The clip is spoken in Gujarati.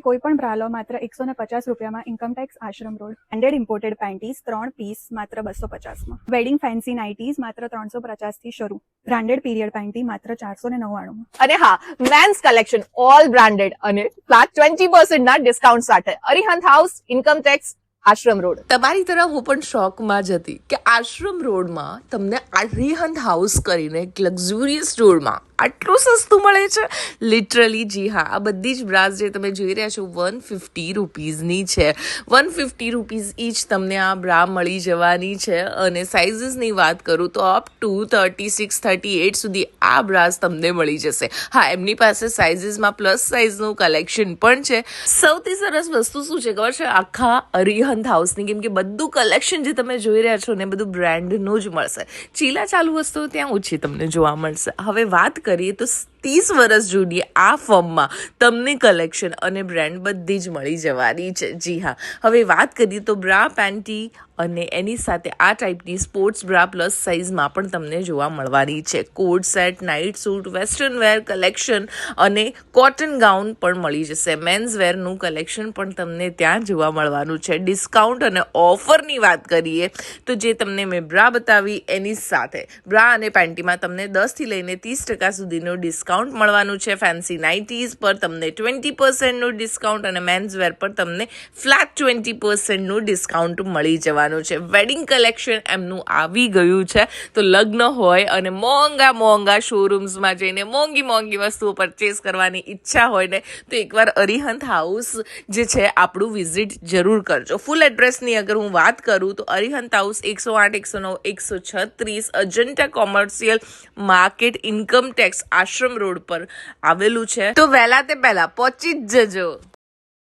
કોઈ પણ બ્રાલો માત્ર 150 રૂપિયામાં income tax Ashram road. Branded imported પેન્ટીઝ 3 piece માત્ર 250માં. વેડિંગ ફેન્સી નાઇટીઝ માત્ર 350 થી શરૂ. બ્રાન્ડેડ પીરિયડ પેન્ટી માત્ર 499માં. અને હા, મેન્સ કલેક્શન ઓલ બ્રાન્ડેડ અને ફ્લેટ 20% ના ડિસ્કાઉન્ટ સાથે Arihant house, income tax Ashram road. તમારી તરફ હું પણ શોકમાં જ હતી કે આશ્રમ રોડમાં તમને અરિહંત હાઉસ કરીને એક લક્ઝુરિયસ સ્ટોરમાં આટલું સસ્તું મળે છે. લિટરલી જી હા, આ બધી જ બ્રાસ જે તમે જોઈ રહ્યા છો 150 રૂપીઝની છે. 150 રૂપીઝ ઈચ તમને આ બ્રા મળી જવાની છે. અને સાઇઝીસની વાત કરું તો અપ ટુ 36, 38 સુધી આ બ્રાસ તમને મળી જશે. હા, એમની પાસે સાઇઝીસમાં પ્લસ સાઇઝનું કલેક્શન પણ છે. સૌથી સરસ વસ્તુ શું છે ખબર છે? આખા અરિહંત હાઉસની, કેમ કે બધું કલેક્શન જે તમે જોઈ રહ્યા છો ને બધું બ્રાન્ડનું જ મળશે. ચીલા ચાલુ વસ્તુઓ ત્યાં ઓછી તમને જોવા મળશે. હવે વાત કરીએ તો 30 વર્ષ જૂની આ ફોર્મમાં તમને કલેક્શન અને બ્રાન્ડ બધી જ મળી જવાની છે. જી હા, હવે વાત કરીએ તો બ્રા પેન્ટી અને એની સાથે આ ટાઈપની સ્પોર્ટ્સ બ્રા પ્લસ સાઇઝમાં પણ તમને જોવા મળવાની છે. Coat set, night suit, western wear collection અને કોટન ગાઉન પણ મળી જશે. મેન્સ વેરનું કલેક્શન પણ તમને ત્યાં જોવા મળવાનું છે. ડિસ્કાઉન્ટ અને ઓફરની વાત કરીએ તો જે તમને મેં બ્રા બતાવી એની સાથે બ્રા અને પેન્ટીમાં તમને 10થી લઈને 30% સુધીનું ડિસ્કાઉન્ટ મળવાનું છે. ફેન્સી નાઇટીઝ પર તમને 20%નું ડિસ્કાઉન્ટ અને મેન્સ વેર પર તમને ફ્લેટ 20%નું ડિસ્કાઉન્ટ મળી જવાનું છે. વેડિંગ કલેક્શન એમનું આવી ગયું છે. તો લગ્ન હોય અને મોંઘા શોરૂમ્સમાં જઈને મોંઘી વસ્તુઓ પરચેસ કરવાની ઈચ્છા હોય ને તો એકવાર અરિહંત હાઉસ જે છે આપણું વિઝિટ જરૂર કરજો. ફૂલ એડ્રેસની અગર હું વાત કરું તો Arihant house 108, 109, 136 Ajanta commercial market, income tax Ashram road પર આવેલું છે. તો વહેલા તે પહેલા પહોંચી જ જજો.